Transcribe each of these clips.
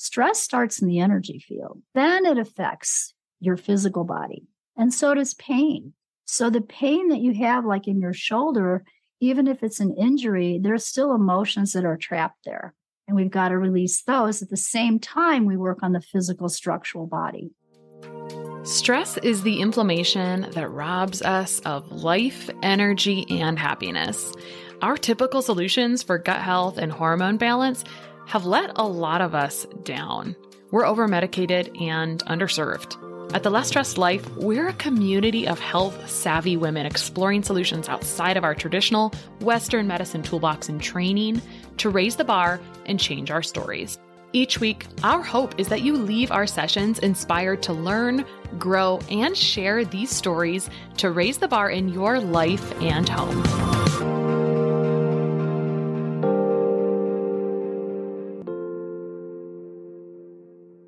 stress starts in the energy field. Then it affects your physical body. And so does pain. So the pain that you have, like in your shoulder, even if it's an injury, there's still emotions that are trapped there. And we've got to release those. At the same time, we work on the physical structural body. Stress is the inflammation that robs us of life, energy, and happiness. Our typical solutions for gut health and hormone balance have let a lot of us down. We're over-medicated and underserved. At The Less Stressed Life, we're a community of health-savvy women exploring solutions outside of our traditional Western medicine toolbox and training to raise the bar and change our stories. Each week, our hope is that you leave our sessions inspired to learn, grow, and share these stories to raise the bar in your life and home.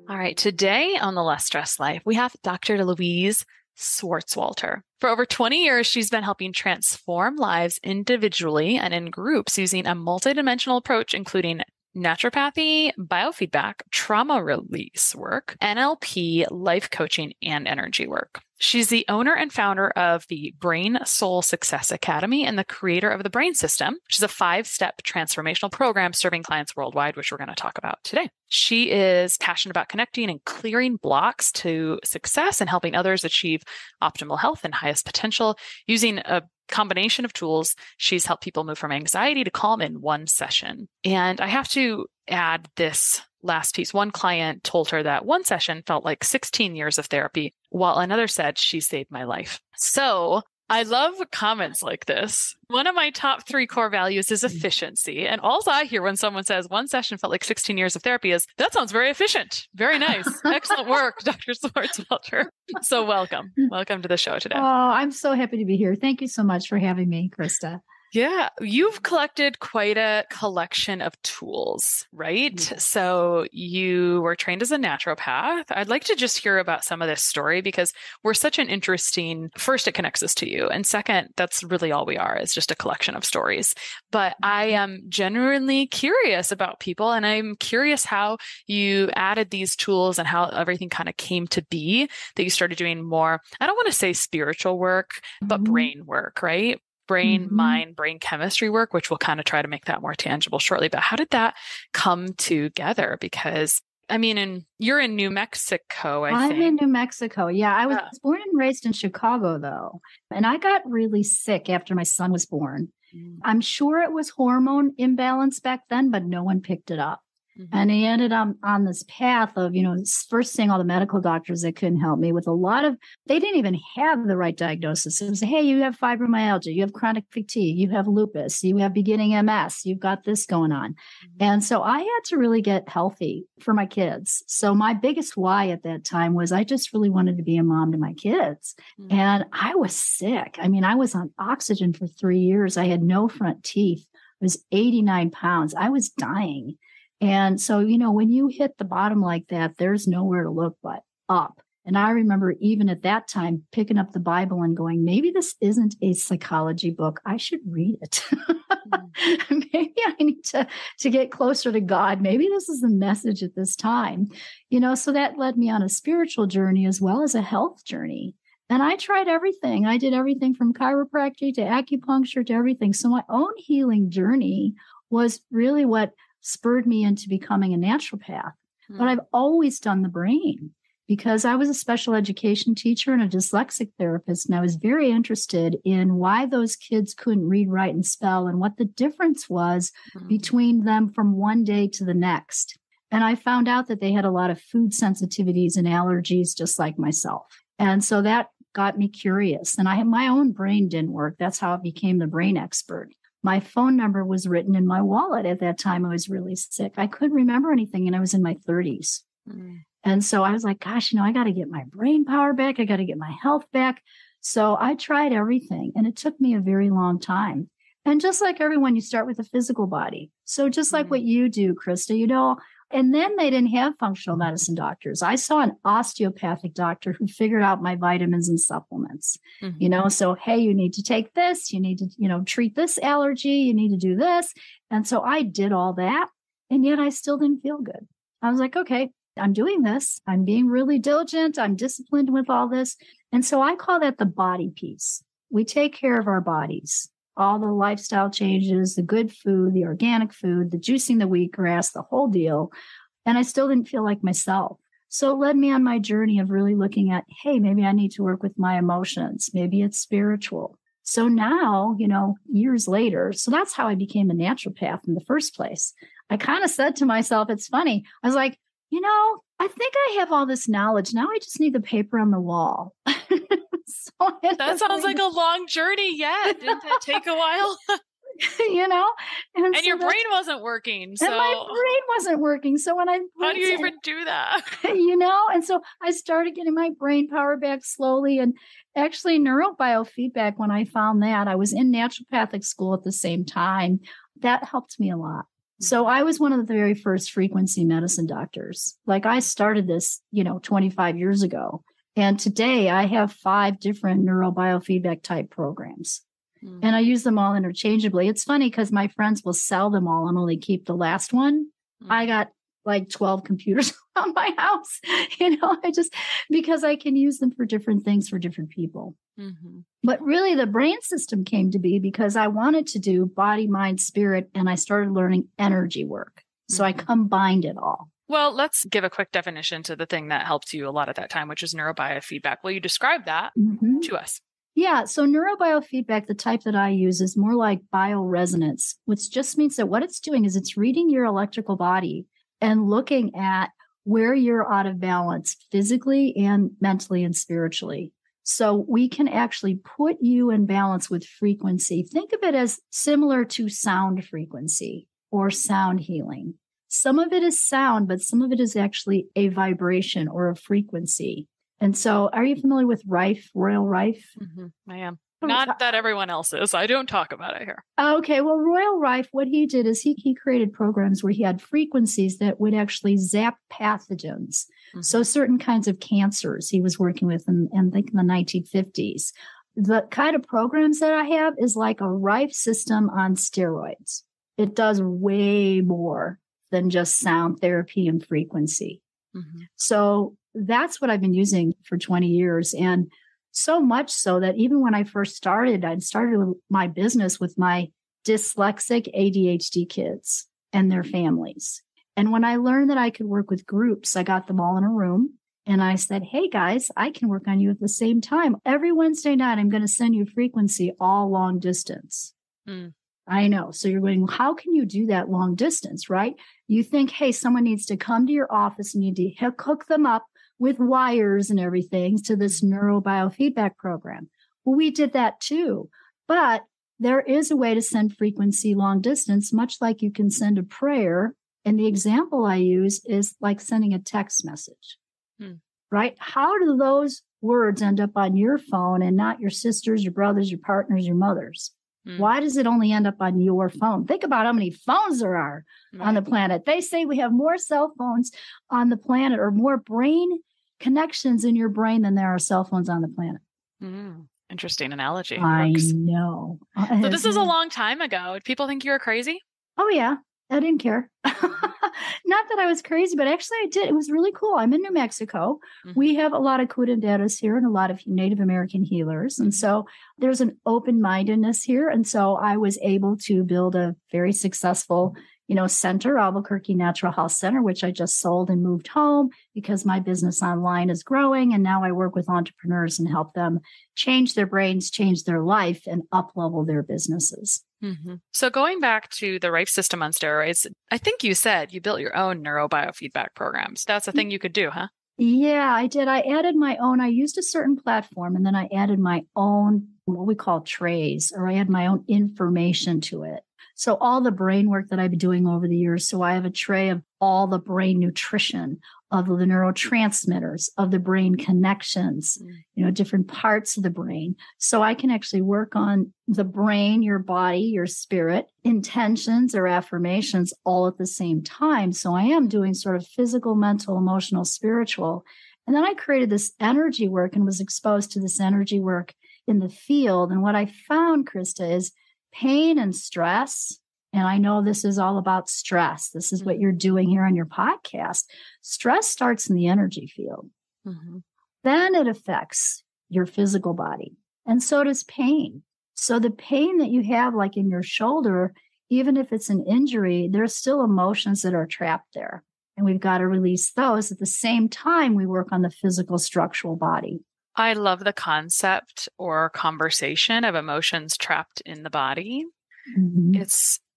All right, today on The Less Stressed Life, we have Dr. Louise Swartswalter. For over 20 years, she's been helping transform lives individually and in groups using a multidimensional approach, including naturopathy, biofeedback, trauma release work, NLP, life coaching, and energy work. She's the owner and founder of the Brain Soul Success Academy and the creator of the Brain System, which is a 5-step transformational program serving clients worldwide, which we're going to talk about today. She is passionate about connecting and clearing blocks to success and helping others achieve optimal health and highest potential using a combination of tools. She's helped people move from anxiety to calm in one session. And I have to add this last piece. One client told her that one session felt like 16 years of therapy, while another said she saved my life. So I love comments like this. One of my top 3 core values is efficiency. And all I hear when someone says one session felt like 16 years of therapy is, that sounds very efficient. Very nice. Excellent work, Dr. Swartswalter. So welcome. Welcome to the show today. Oh, I'm so happy to be here. Thank you so much for having me, Krista. Yeah, you've collected quite a collection of tools, right? Mm-hmm. So you were trained as a naturopath. I'd like to just hear about some of this story because we're such an interesting, first, it connects us to you. And second, that's really all we are, is just a collection of stories. But I am genuinely curious about people, and I'm curious how you added these tools and how everything kind of came to be, that you started doing more, I don't want to say spiritual work, but brain work, right? Brain, mind, brain chemistry work, which we'll kind of try to make that more tangible shortly. But how did that come together? Because I mean, you're in New Mexico, I think. I'm in New Mexico. Yeah. I was born and raised in Chicago, though. And I got really sick after my son was born. I'm sure it was hormone imbalance back then, but no one picked it up. And he ended up on this path of, first seeing all the medical doctors that couldn't help me with a lot of, they didn't even have the right diagnosis. It was, hey, you have fibromyalgia, you have chronic fatigue, you have lupus, you have beginning MS, you've got this going on. And so I had to really get healthy for my kids. So my biggest why at that time was I just really wanted to be a mom to my kids. And I was sick. I mean, I was on oxygen for 3 years. I had no front teeth. I was 89 pounds. I was dying. And so, when you hit the bottom like that, there's nowhere to look but up. And I remember even at that time picking up the Bible and going, maybe this isn't a psychology book. I should read it. Maybe I need to get closer to God. Maybe this is the message at this time. So that led me on a spiritual journey as well as a health journey. And I tried everything. I did everything from chiropractic to acupuncture to everything. So my own healing journey was really what spurred me into becoming a naturopath. But I've always done the brain because I was a special education teacher and a dyslexic therapist. And I was very interested in why those kids couldn't read, write, and spell and what the difference was between them from one day to the next. And I found out that they had a lot of food sensitivities and allergies, just like myself. And so that got me curious. And my own brain didn't work. That's how I became the brain expert. My phone number was written in my wallet at that time. I was really sick. I couldn't remember anything, and I was in my 30s. And so I was like, gosh, I got to get my brain power back. I got to get my health back. So I tried everything, and it took me a very long time. And just like everyone, you start with a physical body. So just like what you do, Krista, and then they didn't have functional medicine doctors. I saw an osteopathic doctor who figured out my vitamins and supplements, so, hey, you need to take this, you need to, treat this allergy, you need to do this. And so I did all that. And yet I still didn't feel good. I was like, okay, I'm doing this. I'm being really diligent. I'm disciplined with all this. And so I call that the body piece. We take care of our bodies, all the lifestyle changes, the good food, the organic food, the juicing the wheatgrass, the whole deal. And I still didn't feel like myself. So it led me on my journey of really looking at, hey, maybe I need to work with my emotions. Maybe it's spiritual. So now, years later, so that's how I became a naturopath in the first place. I kind of said to myself, it's funny. I was like, I think I have all this knowledge. Now I just need the paper on the wall. That sounds like a long journey yet. Didn't that take a while? And so your brain wasn't working. So and my brain wasn't working. So when how do you even do that? And so I started getting my brain power back slowly. And actually neurobiofeedback, when I found that, I was in naturopathic school at the same time. That helped me a lot. So I was one of the very first frequency medicine doctors. Like I started this, 25 years ago. And today I have 5 different neurobiofeedback type programs. And I use them all interchangeably. It's funny because my friends will sell them all and only keep the last one. I got like 12 computers on my house, because I can use them for different things for different people. But really the brain system came to be because I wanted to do body, mind, spirit, and I started learning energy work. So I combined it all. Well, let's give a quick definition to the thing that helped you a lot at that time, which is neurobiofeedback. Will you describe that to us? Yeah. So neurobiofeedback, the type that I use, is more like bioresonance, which just means that what it's doing is it's reading your electrical body and looking at where you're out of balance physically and mentally and spiritually. So we can actually put you in balance with frequency. Think of it as similar to sound frequency or sound healing. Some of it is sound, but some of it is actually a vibration or a frequency. And so are you familiar with Rife, Royal Rife? I am. Not that everyone else is. I don't talk about it here. Okay. Well, Royal Rife, what he did is he created programs where he had frequencies that would actually zap pathogens. So certain kinds of cancers he was working with in the 1950s. The kind of programs that I have is like a Rife system on steroids. It does way more than just sound therapy and frequency. So that's what I've been using for 20 years. And so much so that even when I first started, I started my business with my dyslexic ADHD kids and their families. And when I learned that I could work with groups, I got them all in a room and I said, hey guys, I can work on you at the same time. Every Wednesday night, I'm going to send you frequency all long distance. I know. So you're going, well, how can you do that long distance, right? You think, hey, someone needs to come to your office and you need to hook them up with wires and everything to this neurobiofeedback program. Well, we did that too. But there is a way to send frequency long distance, much like you can send a prayer. And the example I use is like sending a text message, right? How do those words end up on your phone and not your sister's, your brother's, your partner's, your mother's? Why does it only end up on your phone? Think about how many phones there are on the planet. They say we have more cell phones on the planet or more brain connections in your brain than there are cell phones on the planet. Interesting analogy. I know. So this is a long time ago. Did people think you were crazy? Oh, yeah. I didn't care. Not that I was crazy, but actually I did. It was really cool. I'm in New Mexico. We have a lot of curanderos here and a lot of Native American healers. And so there's an open-mindedness here. And so I was able to build a very successful, center, Albuquerque Natural Health Center, which I just sold and moved home because my business online is growing. And now I work with entrepreneurs and help them change their brains, change their life, and up-level their businesses. So going back to the Rife system on steroids, I think you said you built your own neurobiofeedback programs. That's a thing you could do, huh? Yeah, I did. I added my own. I used a certain platform and then I added my own, what we call trays, or I had my own information to it. So all the brain work that I've been doing over the years. So I have a tray of all the brain nutrition, of the neurotransmitters, of the brain connections, different parts of the brain. So I can actually work on the brain, your body, your spirit, intentions or affirmations all at the same time. So I am doing sort of physical, mental, emotional, spiritual. And then I created this energy work and was exposed to this energy work in the field. And what I found, Krista, is pain and stress and I know this is all about stress. This is what you're doing here on your podcast. Stress starts in the energy field. Mm-hmm. Then it affects your physical body. And so does pain. So the pain that you have, like in your shoulder, even if it's an injury, there's still emotions that are trapped there. And we've got to release those. At the same time, we work on the physical structural body. I love the concept or conversation of emotions trapped in the body. Mm-hmm.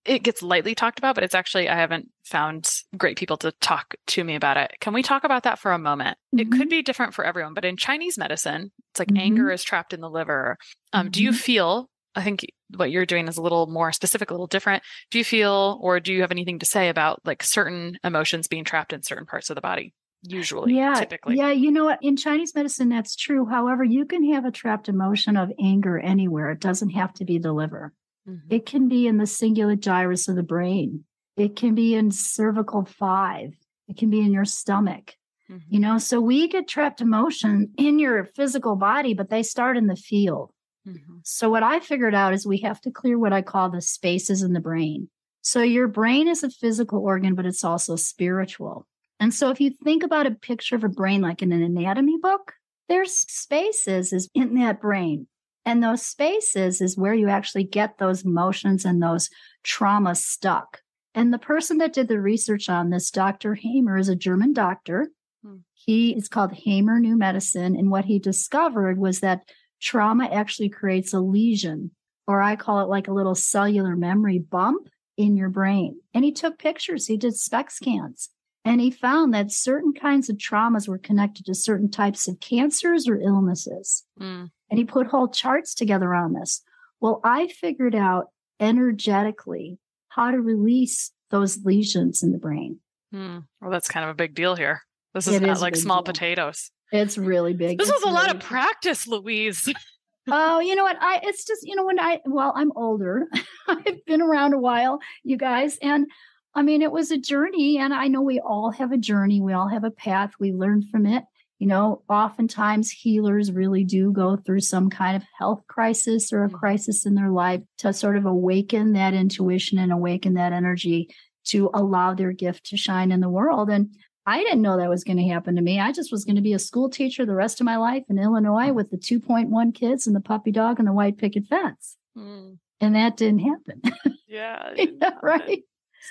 It gets lightly talked about, but it's actually, I haven't found great people to talk to me about it. Can we talk about that for a moment? Mm-hmm. It could be different for everyone, but in Chinese medicine, it's like anger is trapped in the liver. Do you feel, I think what you're doing is a little more specific, a little different. Do you feel, or do you have anything to say about like certain emotions being trapped in certain parts of the body? Usually, typically. Yeah, you know what? In Chinese medicine, that's true. However, you can have a trapped emotion of anger anywhere. It doesn't have to be the liver. Mm-hmm. It can be in the cingulate gyrus of the brain. It can be in cervical 5. It can be in your stomach. Mm-hmm. So we get trapped emotion in your physical body, but they start in the field. Mm-hmm. So what I figured out is we have to clear what I call the spaces in the brain. So your brain is a physical organ, but it's also spiritual. And so if you think about a picture of a brain like in an anatomy book, there's spaces is in that brain. And those spaces is where you actually get those emotions and those traumas stuck. And the person that did the research on this, Dr. Hamer, is a German doctor. He is called Hamer New Medicine. And what he discovered was that trauma actually creates a lesion, or I call it like a little cellular memory bump in your brain. And he took pictures. He did SPECT scans. And he found that certain kinds of traumas were connected to certain types of cancers or illnesses. And he put whole charts together on this. Well, I figured out energetically how to release those lesions in the brain. Well, that's kind of a big deal here. This is not like small potatoes. It's really big. This was a lot of practice, Louise. Oh, you know what? It's just, I'm older. I've been around a while, you guys. And I mean, it was a journey, and I know we all have a journey. We all have a path. We learn from it. Oftentimes healers really do go through some kind of health crisis or a crisis in their life to sort of awaken that intuition and awaken that energy to allow their gift to shine in the world. And I didn't know that was going to happen to me. I just was going to be a school teacher the rest of my life in Illinois with the 2.1 kids and the puppy dog and the white picket fence. And that didn't happen. Yeah. Right.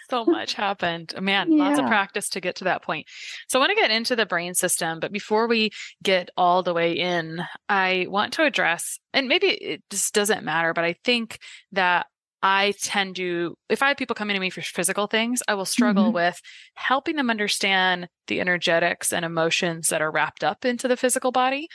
So much happened. Man, lots of practice to get to that point. So I want to get into the brain system, but before we get all the way in, I want to address, and maybe it just doesn't matter, but I think that I tend to, if I have people coming to me for physical things, I will struggle with helping them understand the energetics and emotions that are wrapped up into the physical body.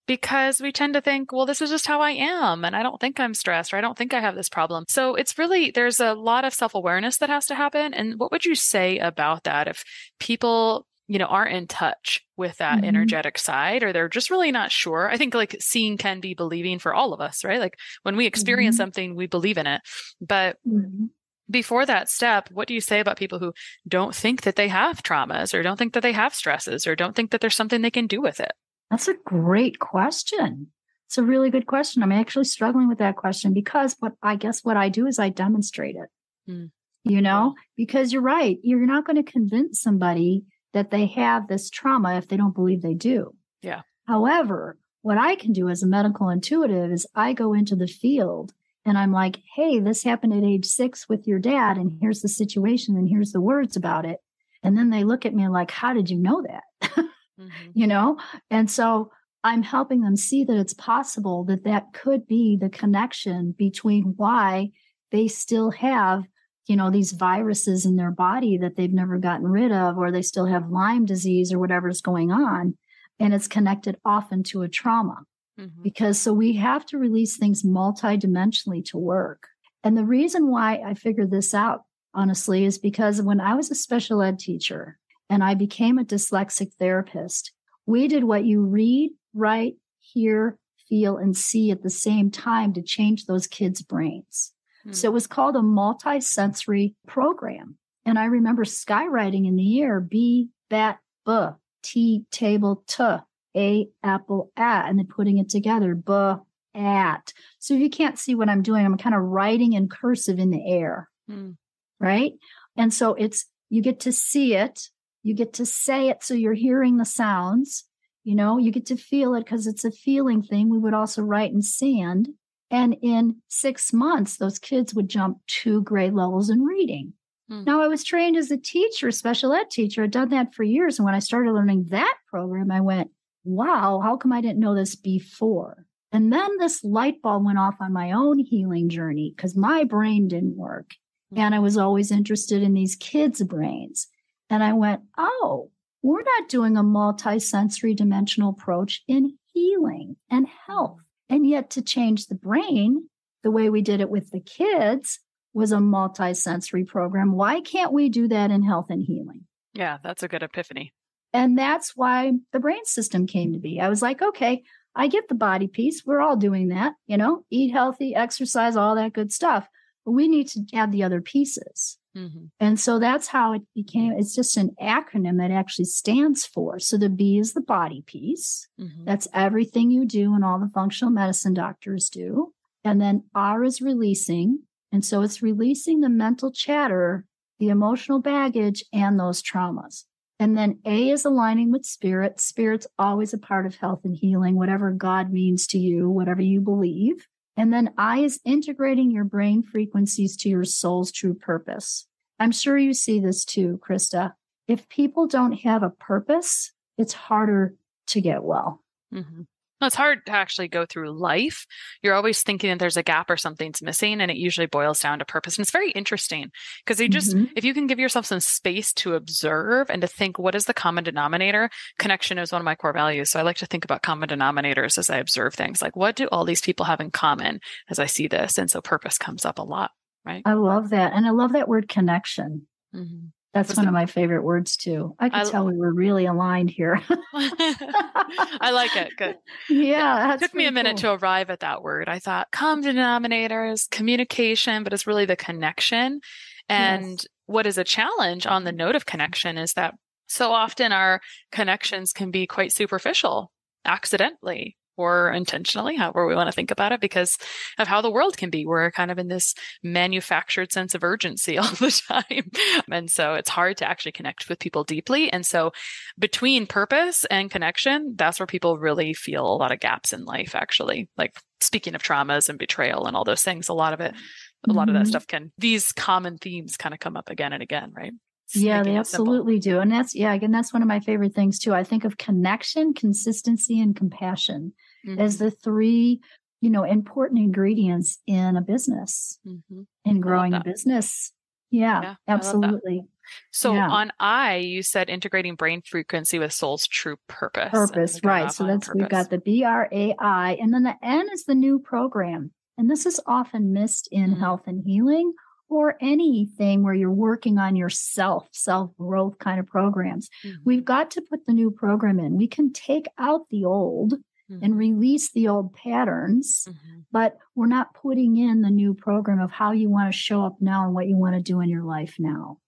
Because we tend to think, well, this is just how I am. And I don't think I'm stressed, or I don't think I have this problem. So it's really, there's a lot of self-awareness that has to happen. And what would you say about that if people, aren't in touch with that energetic side, or they're just really not sure? I think like seeing can be believing for all of us, right? Like when we experience something, we believe in it. But before that step, what do you say about people who don't think that they have traumas, or don't think that they have stresses, or don't think that there's something they can do with it? That's a great question. It's a really good question. I'm actually struggling with that question because what I do is I demonstrate it, because you're right. You're not going to convince somebody that they have this trauma if they don't believe they do. Yeah. However, what I can do as a medical intuitive is I go into the field and I'm like, hey, this happened at age 6 with your dad, and here's the situation, and here's the words about it. And then they look at me like, how did you know that? And so I'm helping them see that it's possible that could be the connection between why they still have, these viruses in their body that they've never gotten rid of, or they still have Lyme disease or whatever's going on. And it's connected often to a trauma so we have to release things multidimensionally to work. And the reason why I figured this out, honestly, is because when I was a special ed teacher, and I became a dyslexic therapist, we did what you read, write, hear, feel, and see at the same time to change those kids' brains. So it was called a multisensory program. And I remember skywriting in the air, B, bat, B, T, table, T, A, apple, A, and then putting it together, B, at. So if you can't see what I'm doing, I'm kind of writing in cursive in the air, right? And so you get to see it, you get to say it, so you're hearing the sounds, you get to feel it because it's a feeling thing. We would also write in sand. And in 6 months, those kids would jump 2 grade levels in reading. Now, I was trained as a teacher, special ed teacher. I'd done that for years. And when I started learning that program, I went, wow, how come I didn't know this before? And then this light bulb went off on my own healing journey because my brain didn't work. And I was always interested in these kids' brains. And I went, oh, we're not doing a multi-sensory dimensional approach in healing and health. And yet to change the brain, the way we did it with the kids was a multi-sensory program. Why can't we do that in health and healing? Yeah, that's a good epiphany. And that's why the brain system came to be. I was like, okay, I get the body piece. We're all doing that, eat healthy, exercise, all that good stuff. But we need to add the other pieces. And so that's how it became. It's just an acronym that actually stands for. So the B is the body piece. That's everything you do and all the functional medicine doctors do. And then R is releasing. And so it's releasing the mental chatter, the emotional baggage, and those traumas. And then A is aligning with spirit. Spirit's always a part of health and healing, whatever God means to you, whatever you believe. And then I is integrating your brain frequencies to your soul's true purpose. I'm sure you see this too, Krista. If people don't have a purpose, it's harder to get well. It's hard to actually go through life. You're always thinking that there's a gap or something's missing, and it usually boils down to purpose. And it's very interesting because if you can give yourself some space to observe and to think, what is the common denominator? Connection is one of my core values. So I like to think about common denominators as I observe things. Like, what do all these people have in common as I see this? And so purpose comes up a lot, right? I love that. And I love that word connection. That's one of my favorite words too. I could tell we were really aligned here. I like it. Good. Yeah. It took me a minute to arrive at that word. I thought common denominators, communication, but it's really the connection. And what is a challenge on the note of connection is that so often our connections can be quite superficial, accidentally or intentionally, however we want to think about it, because of how the world can be. We're kind of in this manufactured sense of urgency all the time. And so it's hard to actually connect with people deeply. And so between purpose and connection, that's where people really feel a lot of gaps in life, actually. Like speaking of traumas and betrayal and all those things, a lot of that stuff these common themes kind of come up again and again, right? Yeah, they absolutely do. And that's one of my favorite things too. I think of connection, consistency, and compassion as the 3, important ingredients in a business, in growing a business. Yeah, absolutely. So on I, you said integrating brain frequency with soul's true purpose. Purpose, right. So we've got the BRAI, and then the N is the new program. And this is often missed in health and healing, or anything where you're working on yourself, self-growth kind of programs. We've got to put the new program in. We can take out the old and release the old patterns, but we're not putting in the new program of how you want to show up now and what you want to do in your life now.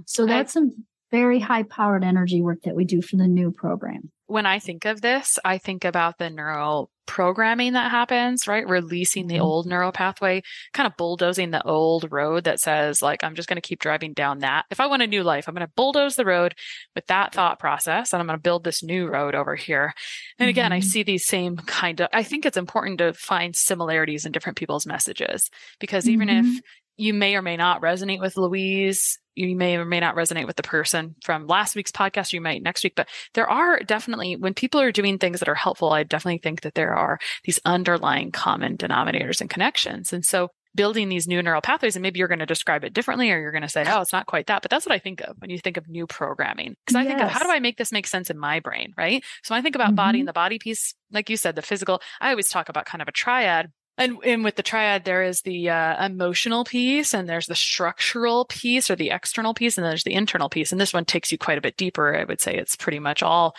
So that's some very high-powered energy work that we do for the new program. When I think of this, I think about the neural programming that happens, right? Releasing the old neural pathway, kind of bulldozing the old road that says, like, I'm just going to keep driving down that. If I want a new life, I'm going to bulldoze the road with that thought process, and I'm going to build this new road over here. And again, I see these same I think it's important to find similarities in different people's messages, because even if you may or may not resonate with Louise, you may or may not resonate with the person from last week's podcast, you might next week, but there are definitely, when people are doing things that are helpful, I definitely think that there are these underlying common denominators and connections. And so building these new neural pathways, and maybe you're going to describe it differently, or you're going to say, oh, it's not quite that, but that's what I think of when you think of new programming. Because I think of, how do I make this make sense in my brain, right? So when I think about body and the body piece, like you said, the physical, I always talk about kind of a triad. And with the triad, there is the emotional piece, and there's the structural piece or the external piece, and there's the internal piece. And this one takes you quite a bit deeper. I would say it's pretty much all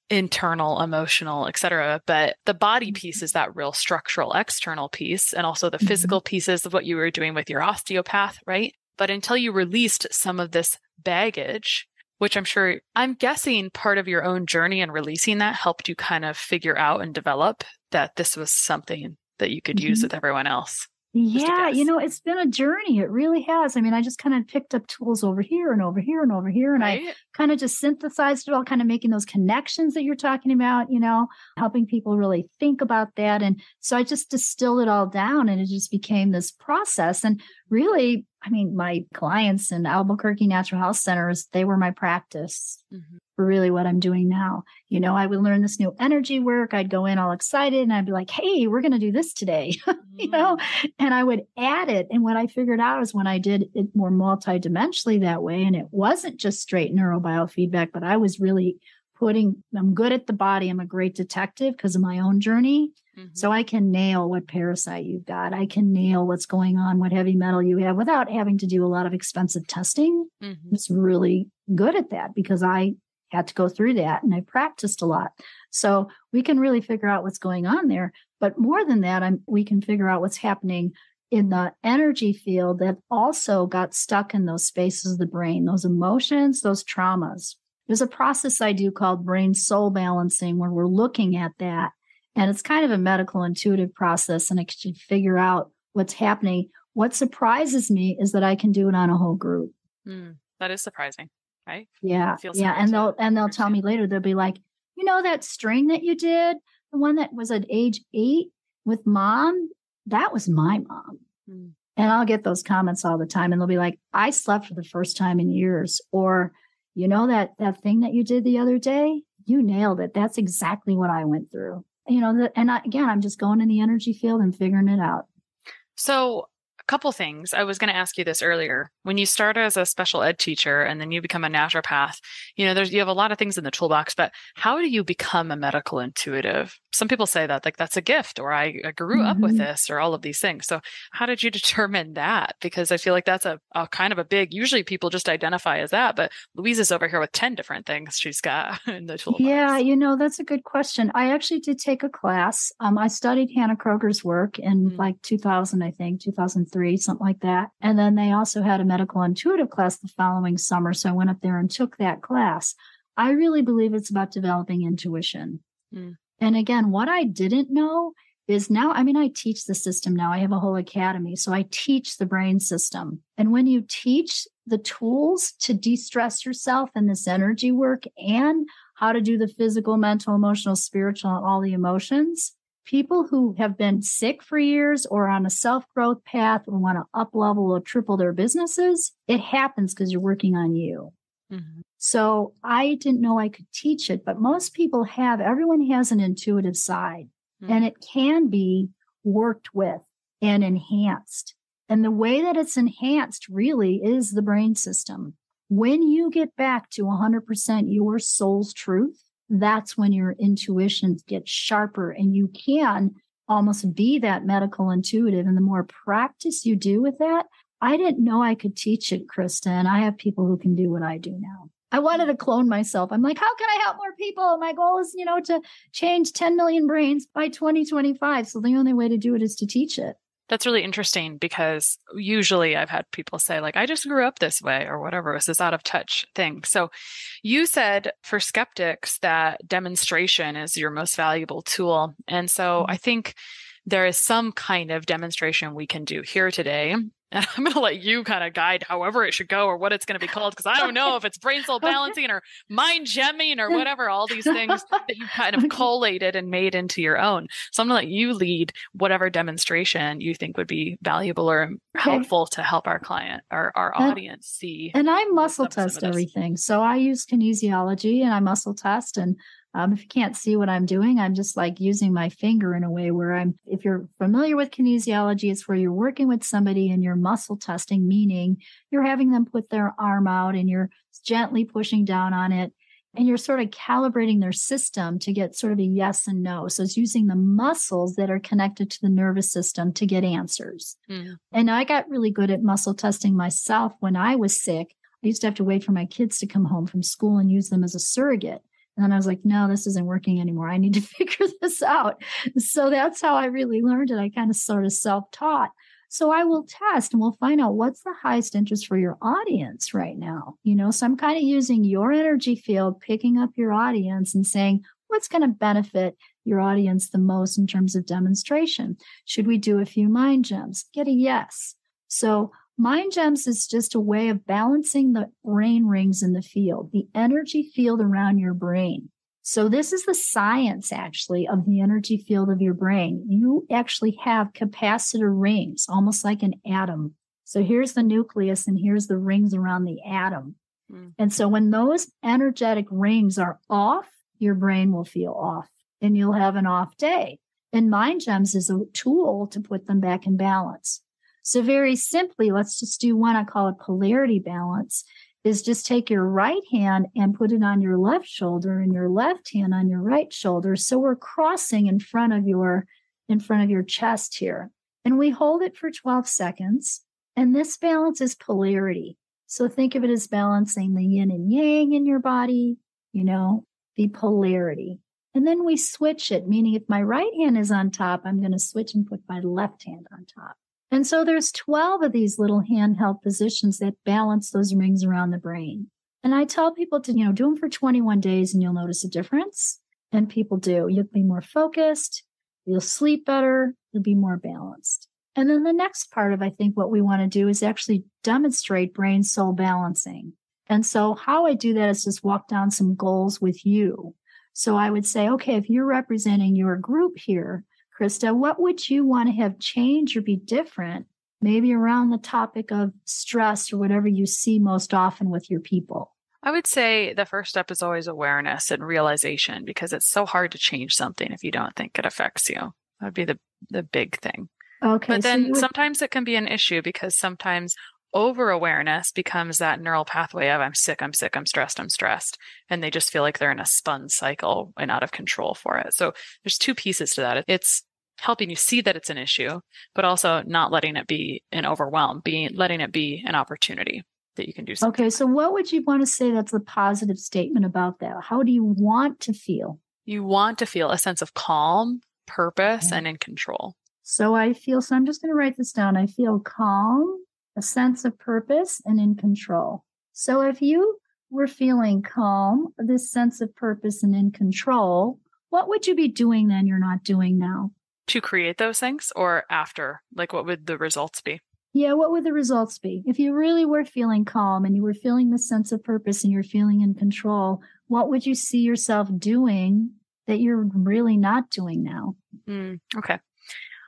internal, emotional, et cetera. But the body piece is that real structural external piece, and also the physical pieces of what you were doing with your osteopath, right? But until you released some of this baggage, which I'm guessing part of your own journey and releasing that helped you kind of figure out and develop that this was something that you could use with everyone else? Yeah, it's been a journey. It really has. I mean, I just kind of picked up tools over here and over here and over here. And I kind of just synthesized it all, kind of making those connections that you're talking about, helping people really think about that. And so I just distilled it all down and it just became this process. And really, I mean, my clients in Albuquerque Natural Health Centers, they were my practice for really what I'm doing now. I would learn this new energy work. I'd go in all excited and I'd be like, hey, we're going to do this today, and I would add it. And what I figured out is when I did it more multidimensionally that way, and it wasn't just straight neurobiofeedback, but I was really I'm good at the body. I'm a great detective because of my own journey. So I can nail what parasite you've got. I can nail what's going on, what heavy metal you have without having to do a lot of expensive testing. It's really good at that because I had to go through that and I practiced a lot. So we can really figure out what's going on there. But more than that, we can figure out what's happening in the energy field that also got stuck in those spaces of the brain, those emotions, those traumas. There's a process I do called brain soul balancing where we're looking at that. And it's kind of a medical intuitive process and I can figure out what's happening. What surprises me is that I can do it on a whole group. That is surprising, right? Yeah. Yeah. And they'll tell me later, they'll be like, that string that you did, the one that was at age 8 with mom, that was my mom. And I'll get those comments all the time. And they'll be like, I slept for the first time in years. Or, that thing that you did the other day, you nailed it. That's exactly what I went through. I'm just going in the energy field and figuring it out. So a couple things. I was going to ask you this earlier. When you start as a special ed teacher and then you become a naturopath, you have a lot of things in the toolbox, but how do you become a medical intuitive? Some people say that like that's a gift or I grew up with this or all of these things. So how did you determine that? Because I feel like that's a kind of a big, usually people just identify as that, but Louise is over here with 10 different things she's got in the toolbox. Yeah, that's a good question. I actually did take a class. I studied Hannah Kroger's work in like 2000, I think, 2003, something like that. And then they also had a medical intuitive class the following summer. So I went up there and took that class. I really believe it's about developing intuition. And again, what I didn't know is now, I teach the system now. I have a whole academy. So I teach the brain system. And when you teach the tools to de-stress yourself in this energy work and how to do the physical, mental, emotional, spiritual, and all the emotions, people who have been sick for years or on a self-growth path or want to up-level or triple their businesses, it happens because you're working on you. So I didn't know I could teach it, but most people everyone has an intuitive side and it can be worked with and enhanced. And the way that it's enhanced really is the brain system. When you get back to 100% your soul's truth, that's when your intuition gets sharper and you can almost be that medical intuitive. And the more practice you do with that, I didn't know I could teach it, Krista, and I have people who can do what I do now. I wanted to clone myself. I'm like, how can I help more people? My goal is, to change 10 million brains by 2025. So the only way to do it is to teach it. That's really interesting because usually I've had people say like, I just grew up this way or whatever. It's this out of touch thing. So you said for skeptics that demonstration is your most valuable tool. And so I think there is some kind of demonstration we can do here today. And I'm going to let you kind of guide however it should go or what it's going to be called, because I don't know if it's brain soul balancing or mind gemming or whatever, all these things that you kind of collated and made into your own. So I'm going to let you lead whatever demonstration you think would be valuable or helpful to help our client or our audience see. And I muscle test everything. So I use kinesiology and I muscle test. And if you can't see what I'm doing, I'm just like using my finger in a way where if you're familiar with kinesiology, it's where you're working with somebody and you're muscle testing, meaning you're having them put their arm out and you're gently pushing down on it and you're sort of calibrating their system to get sort of a yes and no. So it's using the muscles that are connected to the nervous system to get answers. And I got really good at muscle testing myself when I was sick. I used to have to wait for my kids to come home from school and use them as a surrogate. And then I was like, no, this isn't working anymore. I need to figure this out. So that's how I really learned it. I kind of sort of self-taught. So I will test and we'll find out what's the highest interest for your audience right now. So I'm kind of using your energy field, picking up your audience and saying, what's going to benefit your audience the most in terms of demonstration? Should we do a few mind gems? Get a yes. So mind gems is just a way of balancing the brain rings in the field, the energy field around your brain. So this is the science, actually, of the energy field of your brain. You actually have capacitor rings, almost like an atom. So here's the nucleus and here's the rings around the atom. And so when those energetic rings are off, your brain will feel off and you'll have an off day. And mind gems is a tool to put them back in balance. So very simply, let's just do one, I call it polarity balance, is just take your right hand and put it on your left shoulder and your left hand on your right shoulder. So we're crossing in front of your chest here. And we hold it for 12 seconds. And this balance is polarity. So think of it as balancing the yin and yang in your body, the polarity. And then we switch it, meaning if my right hand is on top, I'm going to switch and put my left hand on top. And so there's 12 of these little handheld positions that balance those rings around the brain. And I tell people to, do them for 21 days and you'll notice a difference. And people do. You'll be more focused. You'll sleep better. You'll be more balanced. And then the next part of, I think, what we want to do is actually demonstrate brain soul balancing. And so how I do that is just walk down some goals with you. So I would say, okay, if you're representing your group here, Krista, what would you want to have change or be different, maybe around the topic of stress or whatever you see most often with your people? I would say the first step is always awareness and realization, because it's so hard to change something if you don't think it affects you. That would be the big thing. Okay. But then sometimes it can be an issue because sometimes over-awareness becomes that neural pathway of I'm sick, I'm stressed. And they just feel like they're in a spun cycle and out of control for it. So there's two pieces to that. It's helping you see that it's an issue, but also not letting it be an overwhelm, letting it be an opportunity that you can do something. Okay. So what would you want to say that's a positive statement about that? How do you want to feel? You want to feel a sense of calm, purpose, and in control. So I'm just going to write this down. I feel calm, a sense of purpose, and in control. So if you were feeling calm, this sense of purpose and in control, what would you be doing then you're not doing now? To create those things, or after? Like, what would the results be? Yeah, what would the results be? If you really were feeling calm and you were feeling the sense of purpose and you're feeling in control, what would you see yourself doing that you're really not doing now? Okay.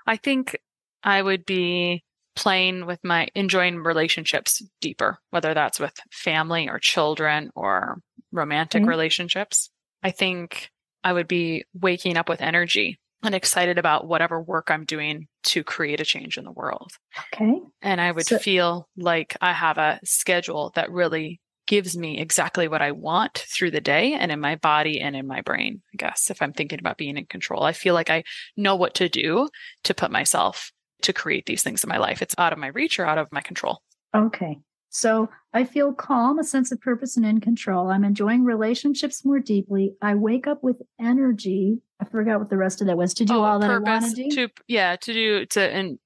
I think I would be enjoying relationships deeper, whether that's with family or children or romantic relationships. I think I would be waking up with energy and excited about whatever work I'm doing to create a change in the world. Okay. And I would feel like I have a schedule that really gives me exactly what I want through the day and in my body and in my brain, I guess, if I'm thinking about being in control. I feel like I know what to do to put myself to create these things in my life. It's out of my reach or out of my control. Okay. So I feel calm, a sense of purpose, and in control. I'm enjoying relationships more deeply. I wake up with energy. I forgot what the rest of that was. To do all that I want to do?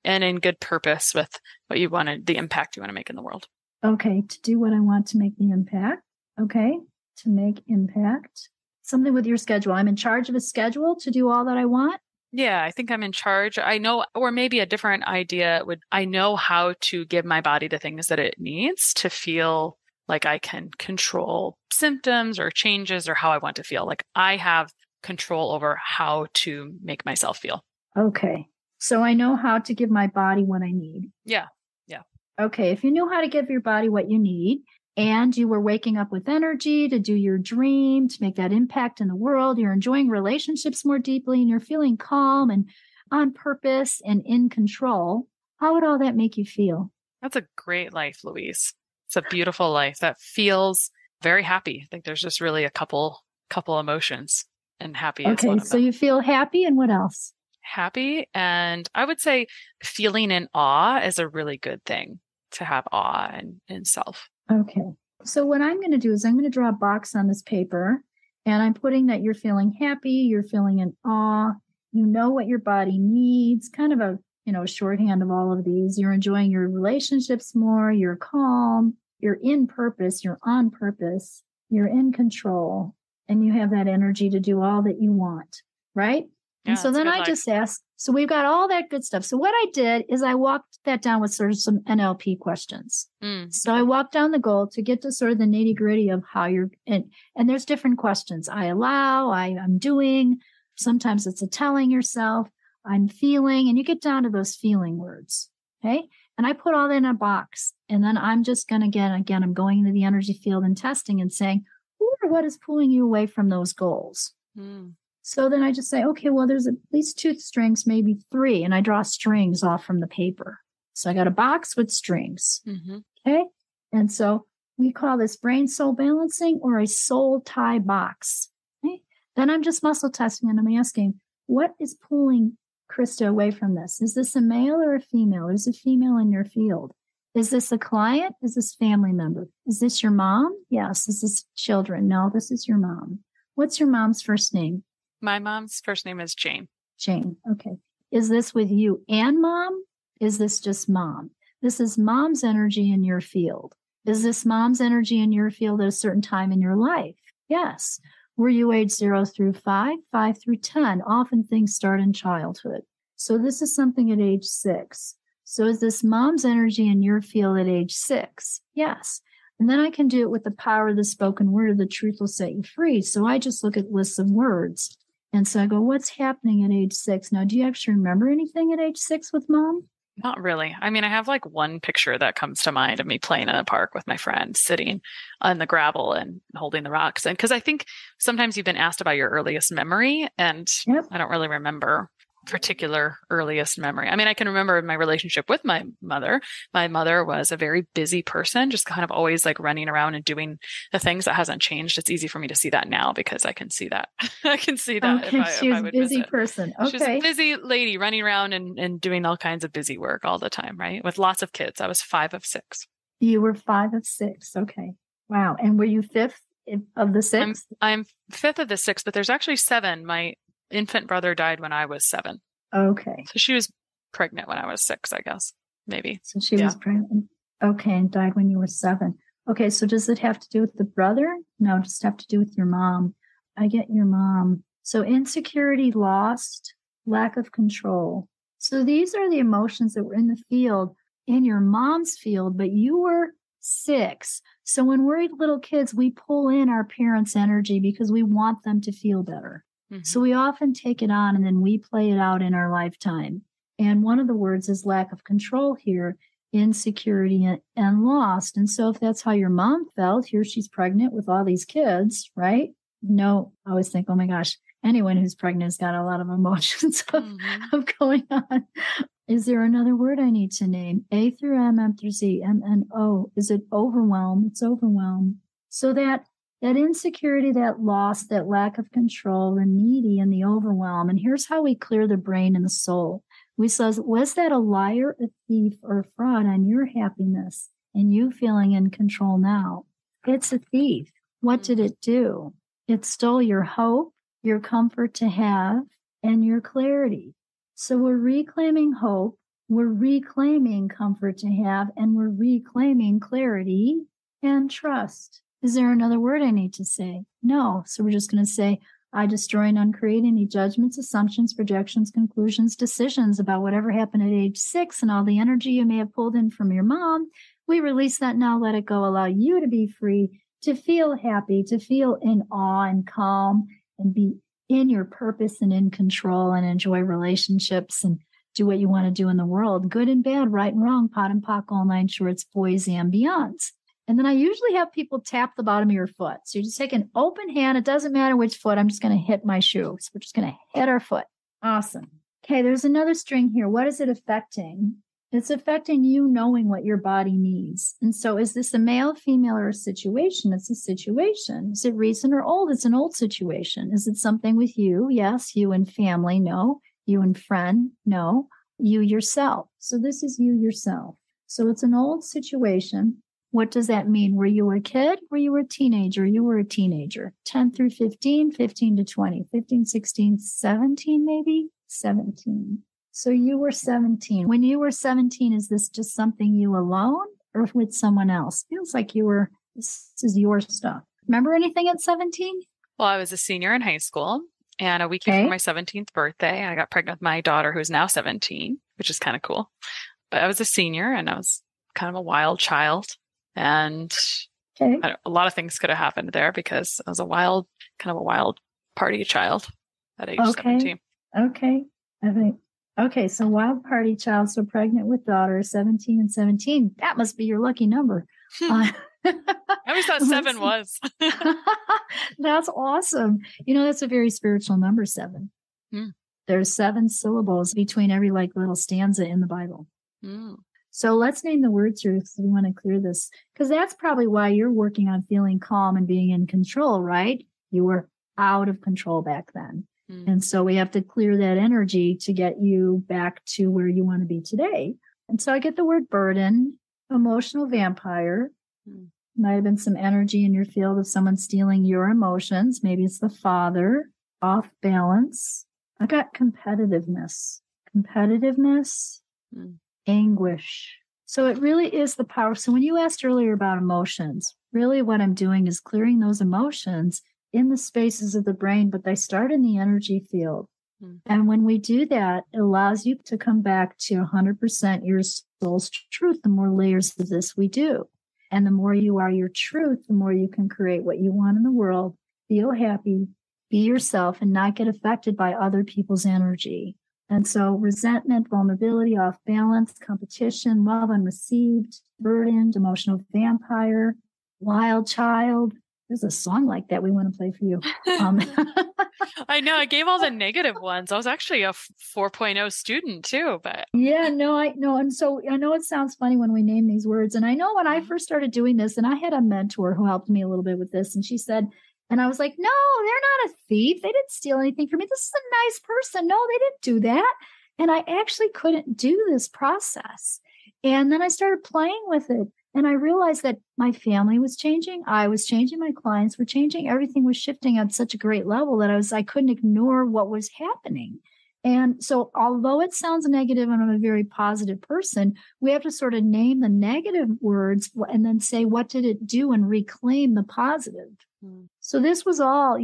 And in good purpose with what you wanted, the impact you want to make in the world. Okay. To do what I want to make the impact. Okay. To make impact. Something with your schedule. I'm in charge of a schedule to do all that I want. Yeah, I think I'm in charge. I know, or maybe a different idea I know how to give my body the things that it needs to feel like I can control symptoms or changes or how I want to feel. Like I have control over how to make myself feel. Okay. So I know how to give my body what I need. Yeah. Okay. If you knew how to give your body what you need and you were waking up with energy to do your dream, to make that impact in the world, you're enjoying relationships more deeply and you're feeling calm and on purpose and in control, how would all that make you feel? That's a great life, Louise. It's a beautiful life that feels very happy. I think there's just really a couple emotions, and happy is one of them. Okay, so you feel happy, and what else? Happy, and I would say feeling in awe is a really good thing, to have awe in self. Okay. So what I'm going to do is I'm going to draw a box on this paper, and I'm putting that you're feeling happy, you're feeling in awe, you know what your body needs, kind of a shorthand of all of these. You're enjoying your relationships more, you're calm, you're in purpose, you're on purpose, you're in control, and you have that energy to do all that you want, right? And so then I just asked, so we've got all that good stuff. So what I did is I walked that down with sort of some NLP questions. So I walked down the goal to get to sort of the nitty gritty of how you're, and there's different questions. I allow, I'm doing, sometimes it's a telling yourself, I'm feeling, and you get down to those feeling words. Okay. And I put all that in a box. And then I'm just going to again, I'm going into the energy field and testing and saying, who or what is pulling you away from those goals? So then I just say, okay, well, there's at least 2 strings, maybe 3. And I draw strings off from the paper. So I got a box with strings. Okay. And so we call this brain soul balancing or a soul tie box. Okay. Then I'm just muscle testing and I'm asking, what is pulling Krista away from this? Is this a male or a female? Is it female in your field? Is this a client? Is this family member? Is this your mom? Yes. Is this children? No, this is your mom. What's your mom's first name? My mom's first name is Jane. Jane. Okay. Is this with you and mom? Is this just mom? This is mom's energy in your field. Is this mom's energy in your field at a certain time in your life? Yes. Were you age 0 through 5, 5 through 10? Often things start in childhood. So this is something at age 6. So is this mom's energy in your field at age 6? Yes. And then I can do it with the power of the spoken word of the truth will set you free. So I just look at lists of words. And so I go, what's happening at age 6? Now, do you actually remember anything at age 6 with mom? Not really. I mean, I have like one picture that comes to mind of me playing in a park with my friends, sitting on the gravel and holding the rocks. And because I think sometimes you've been asked about your earliest memory, and I don't really remember particular earliest memory. I mean, I can remember my relationship with my mother. My mother was a very busy person, just kind of always like running around and doing the things. That hasn't changed. It's easy for me to see that now because I can see that. I can see that. Okay, she was a busy person. Okay. She was a busy lady running around and doing all kinds of busy work all the time, right? With lots of kids. I was 5 of 6. You were 5 of 6. Okay. Wow. And were you 5th of the 6? I'm 5th of the 6, but there's actually 7. My infant brother died when I was 7. Okay. So she was pregnant when I was 6, I guess. Maybe. So she was pregnant. Okay. And died when you were 7. Okay. So does it have to do with the brother? No, just have to do with your mom. I get your mom. So insecurity, lost, lack of control. So these are the emotions that were in the field, in your mom's field, but you were 6. So when we're little kids, we pull in our parents' energy because we want them to feel better. So we often take it on and then we play it out in our lifetime. And one of the words is lack of control here, insecurity and lost. And so if that's how your mom felt, here she's pregnant with all these kids, right? No, I always think, oh my gosh, anyone who's pregnant has got a lot of emotions of going on. Is there another word I need to name? A through M, M through Z, M, N, O. Is it overwhelm? It's overwhelm. So that insecurity, that loss, that lack of control, the needy and the overwhelm. And here's how we clear the brain and the soul. We says, was that a liar, a thief, or a fraud on your happiness and you feeling in control now? It's a thief. What did it do? It stole your hope, your comfort to have, and your clarity. So we're reclaiming hope, we're reclaiming comfort to have, and we're reclaiming clarity and trust. Is there another word I need to say? No. So we're just going to say, I destroy and uncreate any judgments, assumptions, projections, conclusions, decisions about whatever happened at age 6 and all the energy you may have pulled in from your mom. We release that now, let it go, allow you to be free, to feel happy, to feel in awe and calm and be in your purpose and in control and enjoy relationships and do what you want to do in the world, good and bad, right and wrong, pot and pock, all 9 shorts, boys and beyonds. And then I usually have people tap the bottom of your foot. So you just take an open hand. It doesn't matter which foot. I'm just going to hit my shoe. So we're just going to hit our foot. Awesome. Okay, there's another string here. What is it affecting? It's affecting you knowing what your body needs. And so is this a male, female, or a situation? It's a situation. Is it recent or old? It's an old situation. Is it something with you? Yes. You and family? No. You and friend? No. You yourself. So this is you yourself. So it's an old situation. What does that mean? Were you a kid? Were you a teenager? You were a teenager. 10 through 15, 15 to 20, 15, 16, 17 maybe? 17. So you were 17. When you were 17, is this just something you alone or with someone else? Feels like this is your stuff. Remember anything at 17? Well, I was a senior in high school And a week before my 17th birthday, I got pregnant with my daughter, who's now 17, which is kind of cool. But I was a senior and I was kind of a wild child. And a lot of things could have happened there because I was kind of a wild party child at age 17. Okay. Okay. So wild party child, so pregnant with daughter, 17 and 17. That must be your lucky number. I always thought 7 was. That's awesome. That's a very spiritual number, 7. There's 7 syllables between every little stanza in the Bible. So let's name the word truth. We want to clear this because that's probably why you're working on feeling calm and being in control, right? You were out of control back then. And so we have to clear that energy to get you back to where you want to be today. And so I get the word burden, emotional vampire. Might have been some energy in your field of someone stealing your emotions. Maybe it's the father, off balance. I got competitiveness, anguish. So it really is the power. So when you asked earlier about emotions, really what I'm doing is clearing those emotions in the spaces of the brain, but they start in the energy field. And when we do that, it allows you to come back to 100% your soul's truth. The more layers of this we do. And the more you are your truth, the more you can create what you want in the world, feel happy, be yourself, and not get affected by other people's energy. And so resentment, vulnerability, off balance, competition, love unreceived, burdened, emotional vampire, wild child. There's a song like that we want to play for you. I know. I gave all the negative ones. I was actually a 4.0 student too, but yeah, no, I know. And so I know it sounds funny when we name these words. And I know when I first started doing this, and I had a mentor who helped me a little bit with this, and she said, and I was like, no, they're not a thief. They didn't steal anything from me. This is a nice person. No, they didn't do that. And I actually couldn't do this process. And then I started playing with it. And I realized that my family was changing. I was changing. My clients were changing. Everything was shifting at such a great level that I couldn't ignore what was happening. And so although it sounds negative and I'm a very positive person, we have to sort of name the negative words and then say, what did it do, and reclaim the positive. So this was all,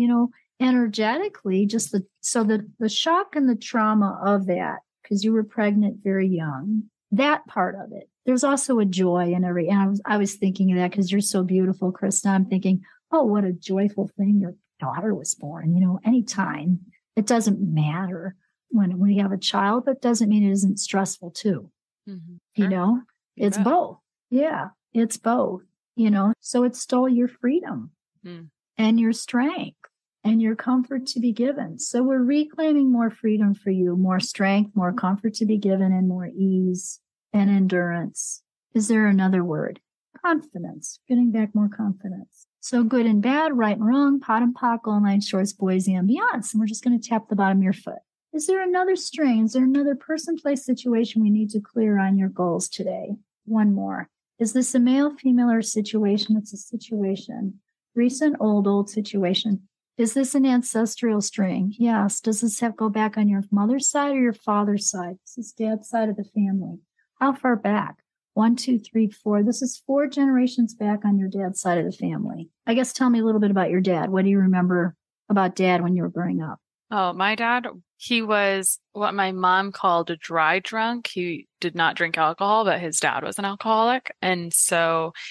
energetically, just the shock and the trauma of that, because you were pregnant very young, that part of it. There's also a joy in and I was thinking of that because you're so beautiful, Krista. I'm thinking, oh, what a joyful thing your daughter was born. Anytime. It doesn't matter when we have a child, but doesn't mean it isn't stressful too. Sure. It's both. Yeah, it's both. So it stole your freedom and your strength and your comfort to be given. So we're reclaiming more freedom for you, more strength, more comfort to be given, and more ease and endurance. Is there another word? Confidence, getting back more confidence. So good and bad, right and wrong, pot and pock, all nine shorts, boys and beyonds. And we're just going to tap the bottom of your foot. Is there another string? Is there another person, place, situation we need to clear on your goals today? One more. Is this a male, female, or situation? It's a situation. Recent, old situation. Is this an ancestral string? Yes. Does this go back on your mother's side or your father's side? This is dad's side of the family. How far back? 1, 2, 3, 4. This is 4 generations back on your dad's side of the family. I guess tell me a little bit about your dad. What do you remember about dad when you were growing up? Oh, my dad, he was what my mom called a dry drunk. He did not drink alcohol, but his dad was an alcoholic. And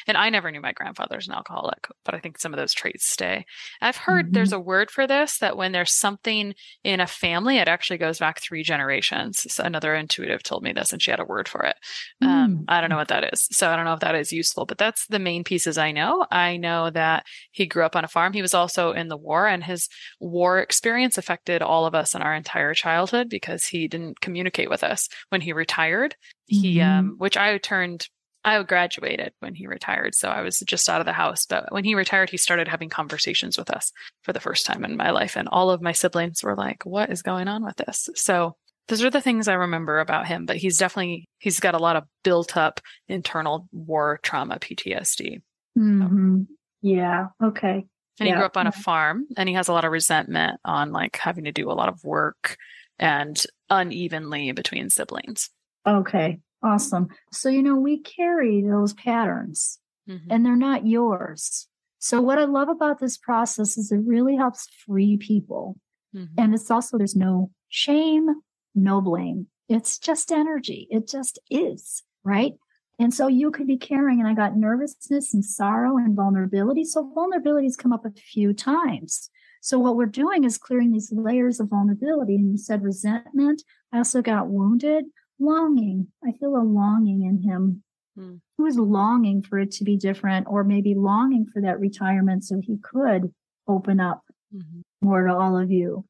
I never knew my grandfather's an alcoholic, but I think some of those traits stay. I've heard there's a word for this, that when there's something in a family, it actually goes back 3 generations. So another intuitive told me this, and she had a word for it. I don't know what that is. So I don't know if that is useful, but that's the main pieces I know. I know that he grew up on a farm. He was also in the war, and his war experience affected all of us in our entire childhood because he didn't communicate with us. When he retired, he I graduated when he retired, so I was just out of the house. But when he retired, he started having conversations with us for the first time in my life. And all of my siblings were like, what is going on with this? So those are the things I remember about him. But he's got a lot of built up internal war trauma, PTSD. Yeah. Okay. And he grew up on a farm, and he has a lot of resentment on having to do a lot of work and unevenly between siblings. Okay. Awesome. So, we carry those patterns and they're not yours. So what I love about this process is it really helps free people. And it's also, there's no shame, no blame. It's just energy. It just is, right? And so you could be carrying, and I got nervousness and sorrow and vulnerability. So vulnerabilities come up a few times. So what we're doing is clearing these layers of vulnerability. And you said resentment. I also got wounded, longing. I feel a longing in him. He was longing for it to be different, or maybe longing for that retirement so he could open up more to all of you.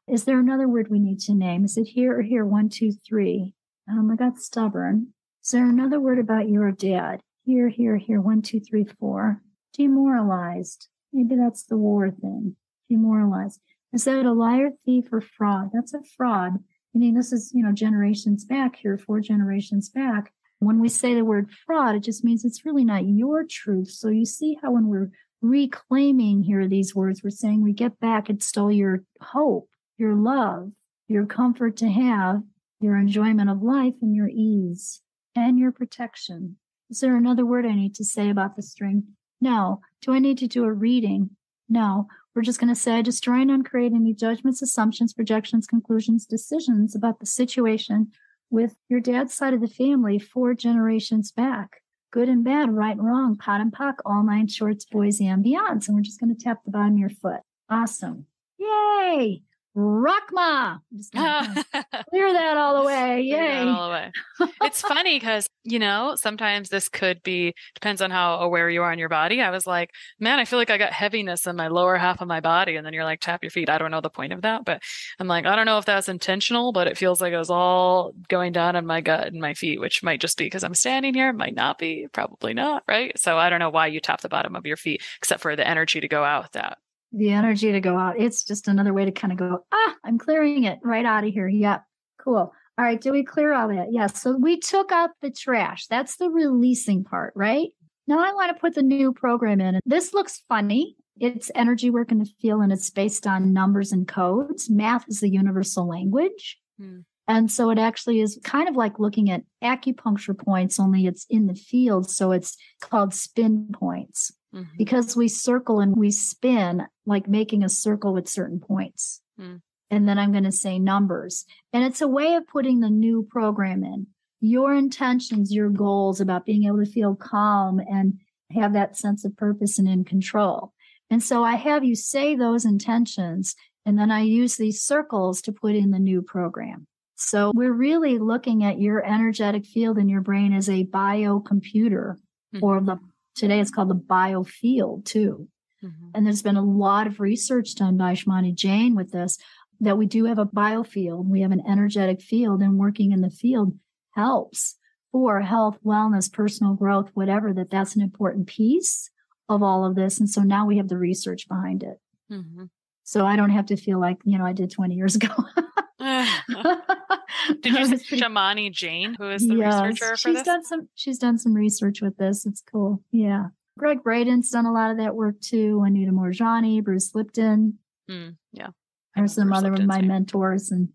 Is there another word we need to name? Is it here or here? 1, 2, 3. I got stubborn. Is there another word about your dad? Here, here, here. 1, 2, 3, 4. Demoralized. Maybe that's the war thing. Demoralized. Is that a liar, thief, or fraud? That's a fraud. This is, generations back here, 4 generations back. When we say the word fraud, it just means it's really not your truth. So you see how when we're reclaiming here these words, we're saying we get back, it's still your hope, your love, your comfort to have, your enjoyment of life, and your ease, and your protection. Is there another word I need to say about the string? No. Do I need to do a reading? No. We're just going to say, destroy and uncreate any judgments, assumptions, projections, conclusions, decisions about the situation with your dad's side of the family 4 generations back. Good and bad, right and wrong, pot and pock, all 9 shorts, boys and beyonds. And we're just going to tap the bottom of your foot. Awesome. Yay. Rakma. Just clear that all the way. Yay. All the way. It's funny because, sometimes this could be, depends on how aware you are in your body. I was like, man, I feel like I got heaviness in my lower half of my body. And then you're like, tap your feet. I don't know the point of that, but I'm like, I don't know if that's intentional, but it feels like it was all going down in my gut and my feet, which might just be because I'm standing here. It might not be, probably not. Right. So I don't know why you tap the bottom of your feet, except for the energy to go out with that. The energy to go out. It's just another way to kind of go, I'm clearing it right out of here. Yep. Cool. All right. Do we clear all that? Yes. So we took out the trash. That's the releasing part, right? Now I want to put the new program in. This looks funny. It's energy work in the field, and it's based on numbers and codes. Math is the universal language. And so it actually is kind of like looking at acupuncture points, only it's in the field. So it's called spin points. Because we circle and we spin, like making a circle with certain points. And then I'm going to say numbers. And it's a way of putting the new program in. Your intentions, your goals about being able to feel calm and have that sense of purpose and in control. And so I have you say those intentions, and then I use these circles to put in the new program. So we're really looking at your energetic field in your brain as a biocomputer, or today it's called the biofield too. And there's been a lot of research done by Shmani Jain with this, that we do have a biofield. We have an energetic field, and working in the field helps for health, wellness, personal growth, whatever, that's an important piece of all of this. And so now we have the research behind it. So I don't have to feel like, I did 20 years ago. Did you say Shmani Jain, who is the researcher for this? She's done some research with this. It's cool. Yeah. Greg Braden's done a lot of that work too. Anita Morjani, Bruce Lipton. Yeah. There's some other of my mentors, and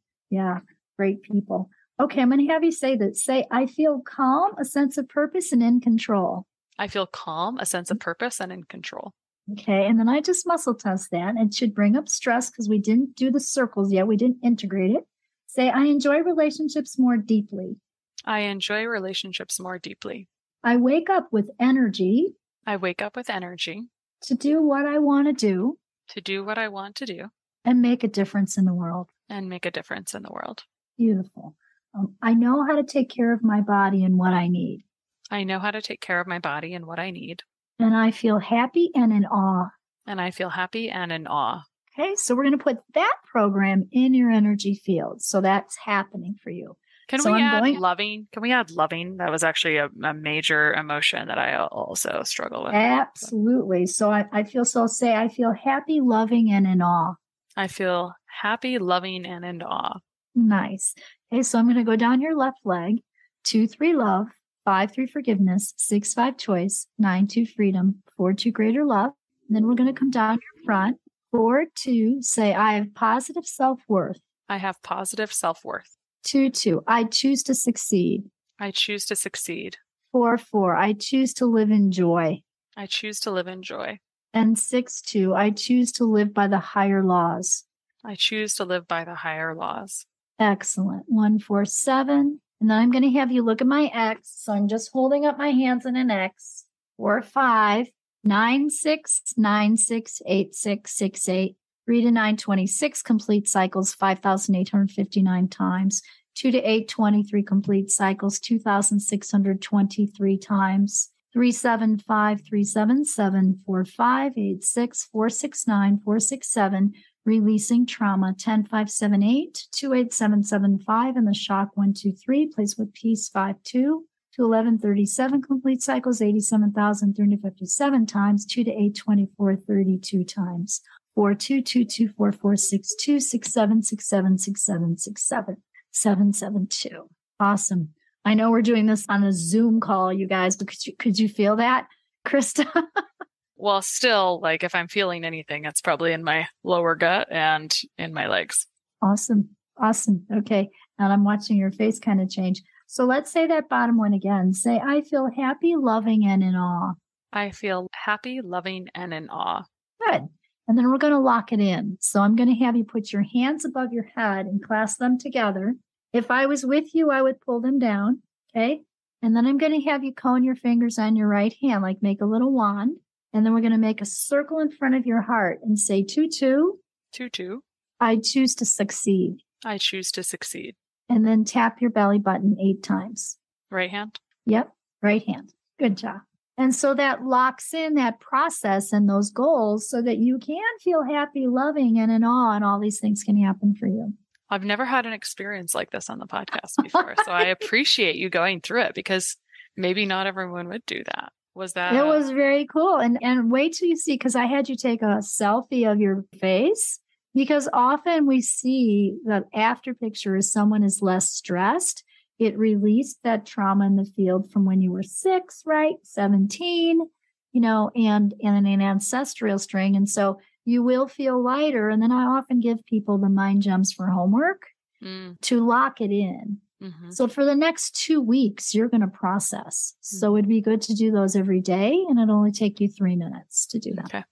great people. Okay. I'm going to have you say that. Say, I feel calm, a sense of purpose, and in control. I feel calm, a sense of purpose, and in control. Okay. And then I just muscle test that. It should bring up stress because we didn't do the circles yet. We didn't integrate it. Say, I enjoy relationships more deeply. I enjoy relationships more deeply. I wake up with energy. I wake up with energy. To do what I want to do. To do what I want to do. And make a difference in the world. And make a difference in the world. Beautiful. I know how to take care of my body and what I need. I know how to take care of my body and what I need. And I feel happy and in awe. And I feel happy and in awe. Okay, so we're going to put that program in your energy field. So that's happening for you. Can we add loving? Can we add loving? That was actually a major emotion that I also struggle with. Absolutely. So I feel, so I'll say, I feel happy, loving, and in awe. I feel happy, loving, and in awe. Nice. Okay, so I'm going to go down your left leg. 2, 3, love. 5, 3, forgiveness. 6, 5, choice. 9, 2, freedom. 4, 2, greater love. And then we're going to come down your front. 4, 2, say, I have positive self-worth. I have positive self-worth. 2, 2, I choose to succeed. I choose to succeed. 4, 4, I choose to live in joy. I choose to live in joy. And 6, 2, I choose to live by the higher laws. I choose to live by the higher laws. Excellent. 147. And then I'm going to have you look at my X. So I'm just holding up my hands in an X. 45, 96, 96, 86, 68, 3 to 926 complete cycles, 5,859 times. 2 to 823 complete cycles, 2,623 times. 375, 377, 45, 86, 469, 467. Releasing trauma 10578 28775 and the shock 123. Place with peace 52 to 1137 complete cycles 87,357 times 2 to 824 32 times 42224462 67676767 772. Awesome. I know we're doing this on a Zoom call, you guys, but could you feel that, Krista? Well, still, like if I'm feeling anything, it's probably in my lower gut and in my legs. Awesome. Awesome. Okay. And I'm watching your face kind of change. So let's say that bottom one again. Say, I feel happy, loving, and in awe. I feel happy, loving, and in awe. Good. And then we're going to lock it in. So I'm going to have you put your hands above your head and clasp them together. If I was with you, I would pull them down. Okay. And then I'm going to have you cone your fingers on your right hand, like make a little wand. And then we're going to make a circle in front of your heart and say, 22. 22. I choose to succeed. I choose to succeed. And then tap your belly button 8 times. Right hand? Yep. Right hand. Good job. And so that locks in that process and those goals so that you can feel happy, loving, and in awe, and all these things can happen for you. I've never had an experience like this on the podcast before. So I appreciate you going through it because maybe not everyone would do that. Was that? It was very cool. And wait till you see, because I had you take a selfie of your face, because often we see that after picture is someone is less stressed. It released that trauma in the field from when you were 6, right? 17, and an ancestral string. And so you will feel lighter. And then I often give people the mind gems for homework to lock it in. Mm-hmm. So for the next 2 weeks, you're going to process. Mm-hmm. So it'd be good to do those every day. And it'll only take you 3 minutes to do that. Okay.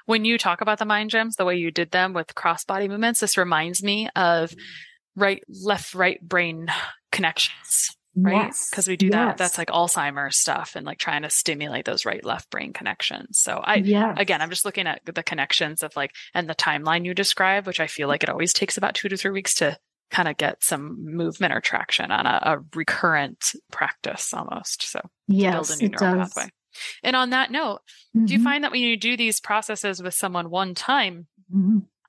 When you talk about the mind gems, the way you did them with cross body movements, this reminds me of left, right brain connections, right? Because we do that. That's like Alzheimer's stuff and like trying to stimulate those right, left brain connections. So again, I'm just looking at the connections of and the timeline you describe, which I feel like it always takes about 2 to 3 weeks to kind of get some movement or traction on a recurrent practice almost. So build a new neural pathway. And on that note, do you find that when you do these processes with someone one time,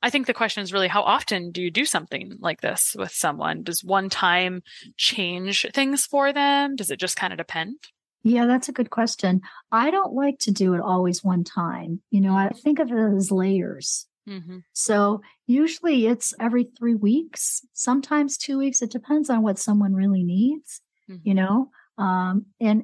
I think the question is really how often do you do something like this with someone? Does one time change things for them? Does it just kind of depend? Yeah, that's a good question. I don't like to do it always one time. I think of it as layers. Mm-hmm. So usually it's every 3 weeks, sometimes 2 weeks. It depends on what someone really needs, and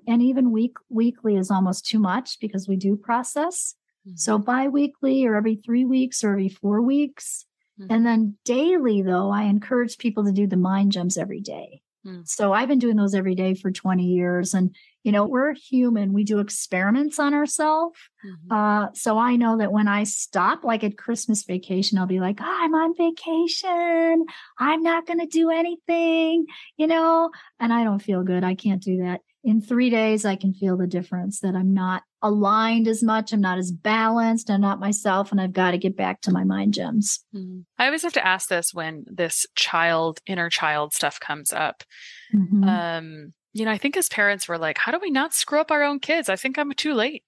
even weekly is almost too much because we do process. Mm-hmm. So bi-weekly or every 3 weeks or every 4 weeks. Mm-hmm. And then daily, though, I encourage people to do the mind gems every day. Mm-hmm. So I've been doing those every day for 20 years. And, we're human. We do experiments on ourselves. Mm-hmm. So I know that when I stop, like at Christmas vacation, I'll be like, I'm on vacation. I'm not going to do anything, and I don't feel good. I can't do that. In 3 days, I can feel the difference that I'm not aligned as much. I'm not as balanced. I'm not myself. And I've got to get back to my mind gems. Mm-hmm. I always have to ask this when this inner child stuff comes up. Mm-hmm. I think as parents, we're like, how do we not screw up our own kids? I think I'm too late.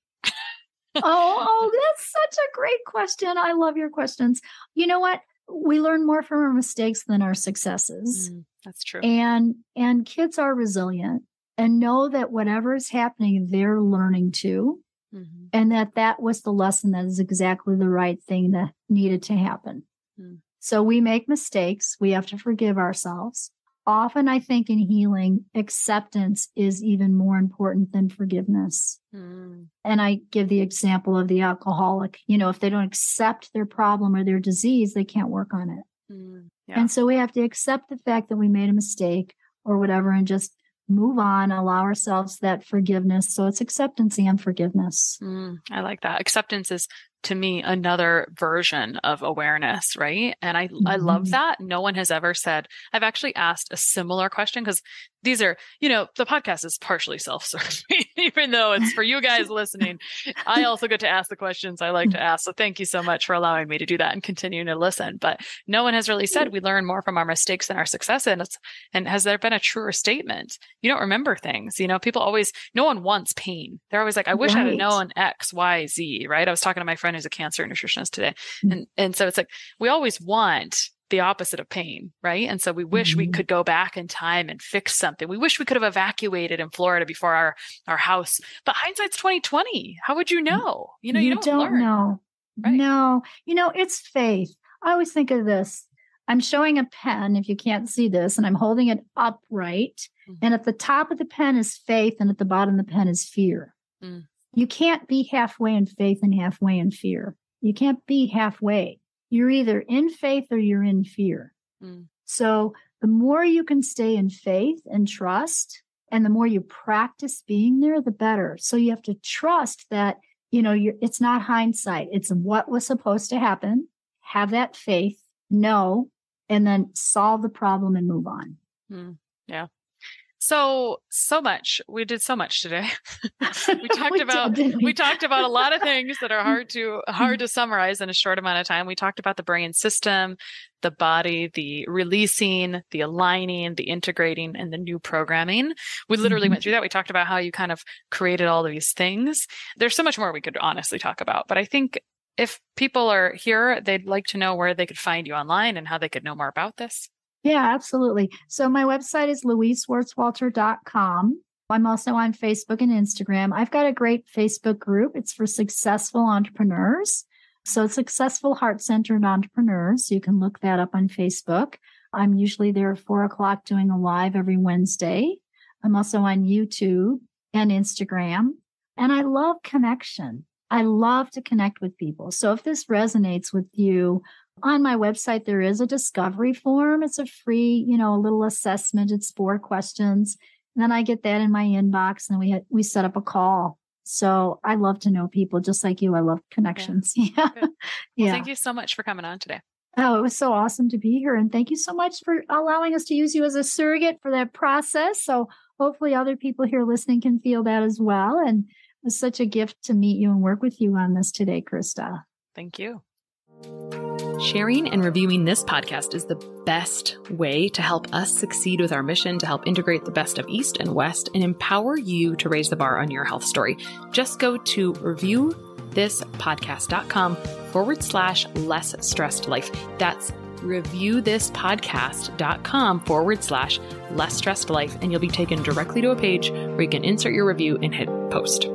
Oh, that's such a great question. I love your questions. You know what? We learn more from our mistakes than our successes. That's true. And kids are resilient. And know that whatever is happening, they're learning too. Mm-hmm. And that was the lesson that is exactly the right thing that needed to happen. Mm. So we make mistakes. We have to forgive ourselves. Often I think in healing, acceptance is even more important than forgiveness. Mm. And I give the example of the alcoholic. If they don't accept their problem or their disease, they can't work on it. Mm. Yeah. And so we have to accept the fact that we made a mistake or whatever and just move on, allow ourselves that forgiveness. So it's acceptance and forgiveness. I like that. Acceptance is, to me, another version of awareness, right? And I love that. No one has ever said, I've actually asked a similar question, because these are, the podcast is partially self-serving, even though it's for you guys listening. I also get to ask the questions I like to ask. So thank you so much for allowing me to do that and continuing to listen. But no one has really said we learn more from our mistakes than our success. And has there been a truer statement? You don't remember things. People always, no one wants pain. They're always like, I wish I'd have known X, Y, Z, right? I was talking to my friend who's a cancer nutritionist today. And so it's like, we always want the opposite of pain, right? And so we wish we could go back in time and fix something. We wish we could have evacuated in Florida before our house. But hindsight's 2020. How would you know? You don't know. Right? No, it's faith. I always think of this. I'm showing a pen, if you can't see this, and I'm holding it upright. And at the top of the pen is faith, and at the bottom of the pen is fear. You can't be halfway in faith and halfway in fear. You can't be halfway. You're either in faith or you're in fear. So the more you can stay in faith and trust, and the more you practice being there, the better. So you have to trust that, it's not hindsight. It's what was supposed to happen. Have that faith, know, and then solve the problem and move on. Yeah. So much. We did so much today. We talked about a lot of things that are hard to summarize in a short amount of time. We talked about the brain system, the body, the releasing, the aligning, the integrating, and the new programming. We literally went through that. We talked about how you kind of created all of these things. There's so much more we could honestly talk about, but I think if people are here, they'd like to know where they could find you online and how they could know more about this. Yeah, absolutely. So my website is louiseswartswalter.com. I'm also on Facebook and Instagram. I've got a great Facebook group. It's for successful entrepreneurs. So it's Successful Heart-Centered Entrepreneurs. You can look that up on Facebook. I'm usually there at 4:00 doing a live every Wednesday. I'm also on YouTube and Instagram. And I love connection. I love to connect with people. So if this resonates with you, on my website, there is a discovery form. It's a free, a little assessment. It's 4 questions. And then I get that in my inbox and we set up a call. So I love to know people just like you. I love connections. Yeah. Well, thank you so much for coming on today. Oh, it was so awesome to be here. And thank you so much for allowing us to use you as a surrogate for that process. So hopefully other people here listening can feel that as well. And it was such a gift to meet you and work with you on this today, Krista. Thank you. Sharing and reviewing this podcast is the best way to help us succeed with our mission to help integrate the best of East and West and empower you to raise the bar on your health story. Just go to reviewthispodcast.com/less stressed life. That's reviewthispodcast.com/less stressed life. And you'll be taken directly to a page where you can insert your review and hit post.